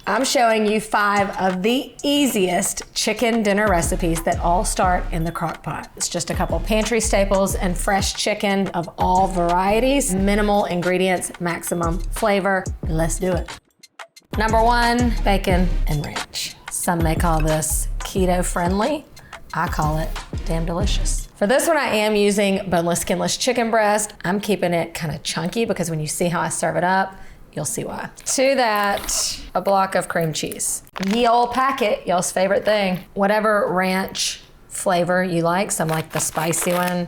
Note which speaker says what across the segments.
Speaker 1: I'm showing you 5 of the easiest chicken dinner recipes that all start in the crock pot. It's just a couple pantry staples and fresh chicken of all varieties. Minimal ingredients, maximum flavor. Let's do it. Number 1, bacon and ranch. Some may call this keto friendly. I call it damn delicious. For this one, I am using boneless, skinless chicken breast. I'm keeping it kind of chunky because when you see how I serve it up, you'll see why. To that, a block of cream cheese. Ye old packet, y'all's favorite thing. Whatever ranch flavor you like. Some like the spicy one,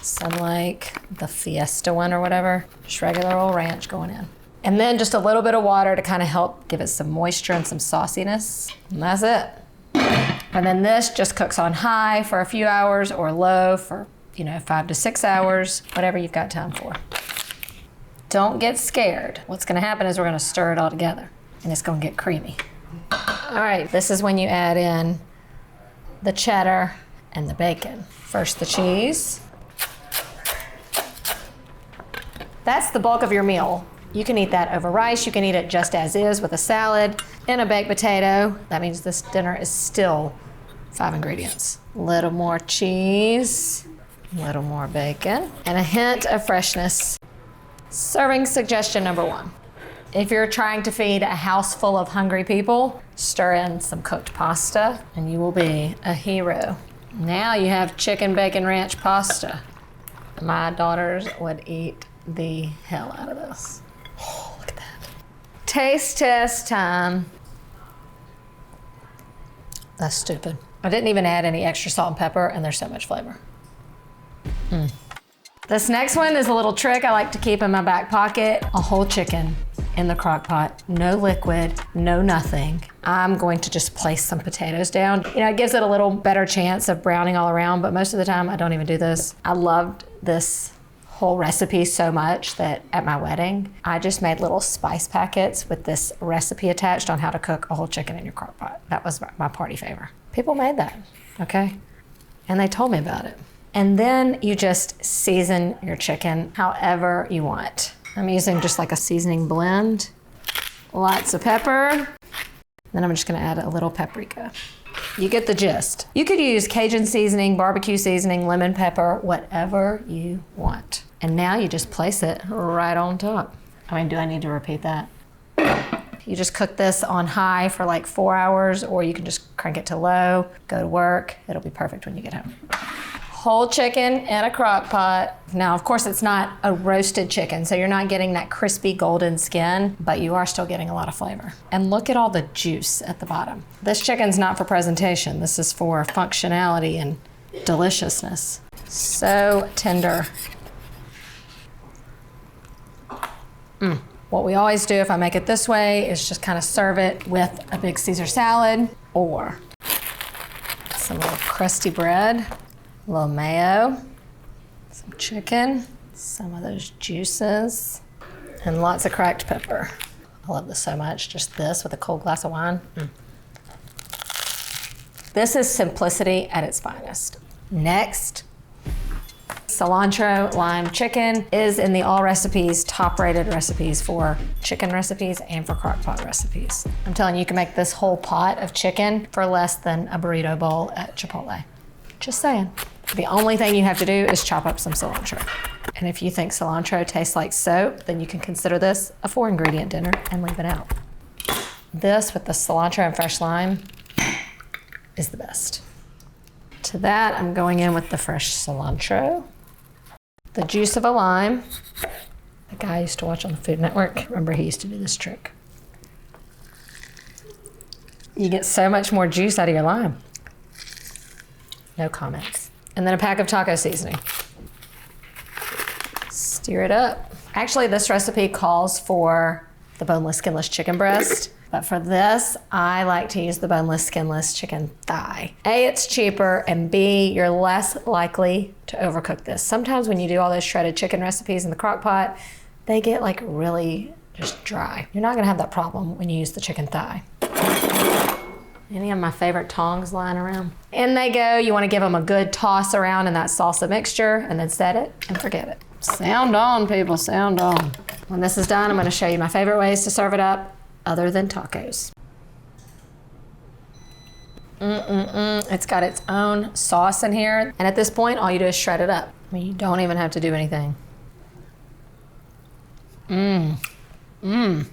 Speaker 1: some like the fiesta one or whatever. Just regular old ranch going in. And then just a little bit of water to kind of help give it some moisture and some sauciness. And that's it. And then this just cooks on high for a few hours or low for, 5 to 6 hours, whatever you've got time for. Don't get scared. What's gonna happen is we're gonna stir it all together and it's gonna get creamy. All right, this is when you add in the cheddar and the bacon. First the cheese. That's the bulk of your meal. You can eat that over rice. You can eat it just as is with a salad and a baked potato. That means this dinner is still 5 ingredients. A little more cheese, a little more bacon, and a hint of freshness. Serving suggestion number 1. If you're trying to feed a house full of hungry people, stir in some cooked pasta and you will be a hero. Now you have chicken bacon ranch pasta. My daughters would eat the hell out of this. Oh, look at that. Taste test time. That's stupid. I didn't even add any extra salt and pepper and there's so much flavor. This next one is a little trick I like to keep in my back pocket. A whole chicken in the crock pot, no liquid, no nothing. I'm going to just place some potatoes down. It gives it a little better chance of browning all around, but most of the time I don't even do this. I loved this whole recipe so much that at my wedding, I just made little spice packets with this recipe attached on how to cook a whole chicken in your crock pot. That was my party favor. People made that, okay? And they told me about it. And then you just season your chicken however you want. I'm using just like a seasoning blend. Lots of pepper. Then I'm just gonna add a little paprika. You get the gist. You could use Cajun seasoning, barbecue seasoning, lemon pepper, whatever you want. And now you just place it right on top. Do I need to repeat that? You just cook this on high for like 4 hours, or you can just crank it to low, go to work. It'll be perfect when you get home. Whole chicken in a crock pot. Now, of course, it's not a roasted chicken, so you're not getting that crispy golden skin, but you are still getting a lot of flavor. And look at all the juice at the bottom. This chicken's not for presentation. This is for functionality and deliciousness. So tender. What we always do if I make it this way is just kind of serve it with a big Caesar salad or some little crusty bread. A little mayo, some chicken, some of those juices, and lots of cracked pepper. I love this so much, just this with a cold glass of wine. This is simplicity at its finest. Next, cilantro lime chicken is in the All Recipes top-rated recipes for chicken recipes and for crock pot recipes. I'm telling you, you can make this whole pot of chicken for less than a burrito bowl at Chipotle. Just saying. The only thing you have to do is chop up some cilantro. And if you think cilantro tastes like soap, then you can consider this a 4-ingredient dinner and leave it out. This with the cilantro and fresh lime is the best. To that, I'm going in with the fresh cilantro, the juice of a lime. The guy I used to watch on the Food Network, remember he used to do this trick. You get so much more juice out of your lime. No comments. And then a pack of taco seasoning. Stir it up. Actually, this recipe calls for the boneless, skinless chicken breast. But for this, I like to use the boneless, skinless chicken thigh. A, it's cheaper, and B, you're less likely to overcook this. Sometimes when you do all those shredded chicken recipes in the crock pot, they get like really just dry. You're not gonna have that problem when you use the chicken thigh. Any of my favorite tongs lying around? In they go. You want to give them a good toss around in that salsa mixture and then set it and forget it. Sound on, people, sound on. When this is done, I'm going to show you my favorite ways to serve it up other than tacos. It's got its own sauce in here. And at this point, all you do is shred it up. I mean, you don't even have to do anything.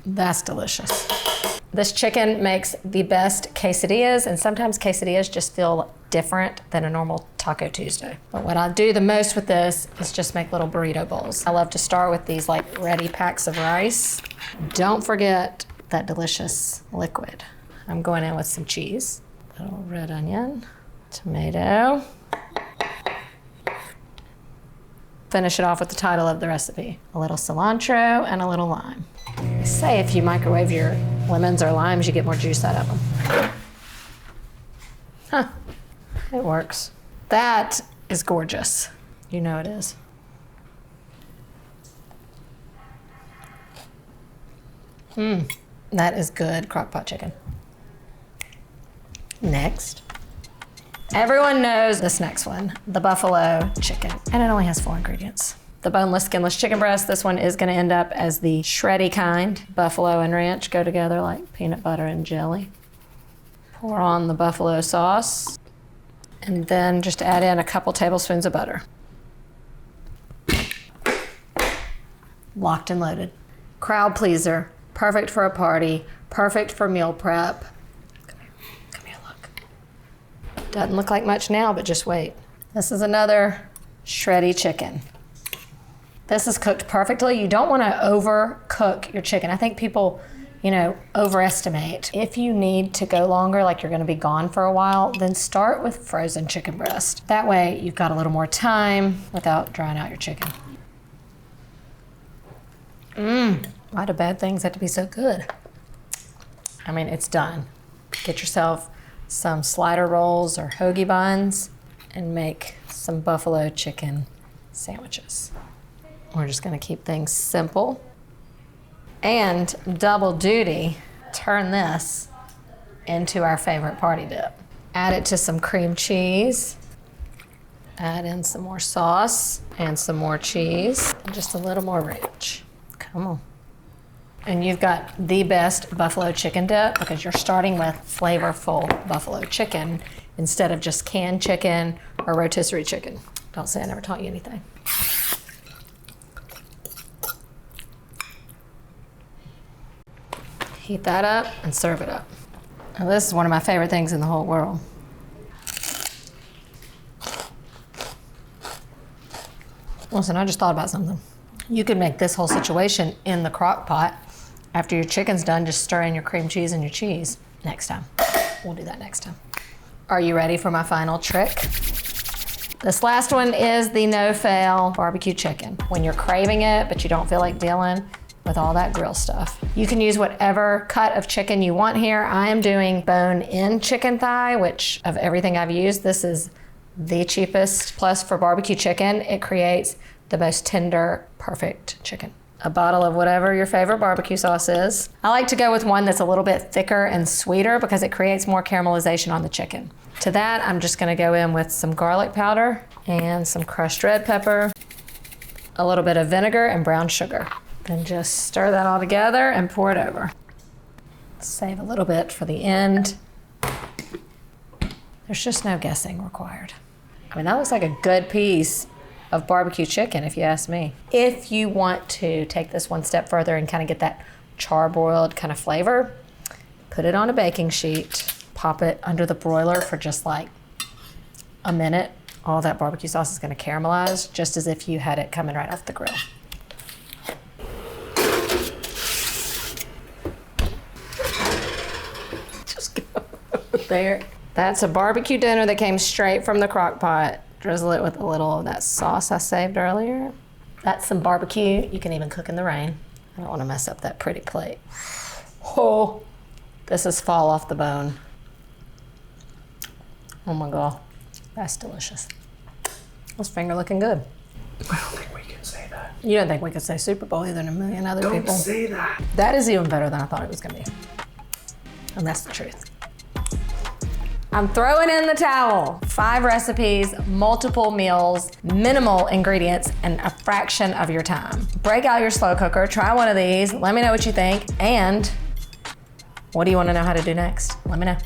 Speaker 1: That's delicious. This chicken makes the best quesadillas, and sometimes quesadillas just feel different than a normal Taco Tuesday. But what I do the most with this is just make little burrito bowls. I love to start with these like ready packs of rice. Don't forget that delicious liquid. I'm going in with some cheese, a little red onion, tomato. Finish it off with the title of the recipe, a little cilantro and a little lime. They say if you microwave your lemons or limes, you get more juice out of them. Huh, it works. That is gorgeous. You know it is. That is good crock-pot chicken. Next. Everyone knows this next one, the buffalo chicken, and it only has 4 ingredients. The boneless, skinless chicken breast. This one is gonna end up as the shreddy kind. Buffalo and ranch go together like peanut butter and jelly. Pour on the buffalo sauce, and then just add in a couple tablespoons of butter. Locked and loaded. Crowd pleaser, perfect for a party, perfect for meal prep. Come here, look. Doesn't look like much now, but just wait. This is another shreddy chicken. This is cooked perfectly. You don't want to overcook your chicken. I think people, overestimate. If you need to go longer, like you're going to be gone for a while, then start with frozen chicken breast. That way you've got a little more time without drying out your chicken. Why do bad things have to be so good? I mean, it's done. Get yourself some slider rolls or hoagie buns and make some buffalo chicken sandwiches. We're just gonna keep things simple. And double duty, turn this into our favorite party dip. Add it to some cream cheese. Add in some more sauce and some more cheese and just a little more ranch. Come on. And you've got the best buffalo chicken dip because you're starting with flavorful buffalo chicken instead of just canned chicken or rotisserie chicken. Don't say I never taught you anything. Heat that up and serve it up. Now, this is one of my favorite things in the whole world. Listen, I just thought about something. You could make this whole situation in the crock pot. After your chicken's done, just stir in your cream cheese and your cheese next time. We'll do that next time. Are you ready for my final trick? This last one is the no-fail barbecue chicken. When you're craving it, but you don't feel like dealing with all that grill stuff. You can use whatever cut of chicken you want here. I am doing bone-in chicken thigh, which of everything I've used, this is the cheapest. Plus for barbecue chicken, it creates the most tender, perfect chicken. A bottle of whatever your favorite barbecue sauce is. I like to go with one that's a little bit thicker and sweeter because it creates more caramelization on the chicken. To that, I'm just gonna go in with some garlic powder and some crushed red pepper, a little bit of vinegar and brown sugar. Then just stir that all together and pour it over. Save a little bit for the end. There's just no guessing required. I mean, that looks like a good piece of barbecue chicken, if you ask me. If you want to take this one step further and kind of get that charbroiled kind of flavor, put it on a baking sheet, pop it under the broiler for just like a minute. All that barbecue sauce is gonna caramelize, just as if you had it coming right off the grill. Just go there. That's a barbecue dinner that came straight from the crock pot. Drizzle it with a little of that sauce I saved earlier. That's some barbecue. You can even cook in the rain. I don't want to mess up that pretty plate. Oh, this is fall off the bone. Oh my God, that's delicious. This finger looking good.
Speaker 2: I don't think we can say that.
Speaker 1: You don't think we could say Super Bowl either than a million other people?
Speaker 2: Don't say that.
Speaker 1: That is even better than I thought it was gonna be. And that's the truth. I'm throwing in the towel. 5 recipes, multiple meals, minimal ingredients, and a fraction of your time. Break out your slow cooker, try one of these, let me know what you think, and what do you want to know how to do next? Let me know.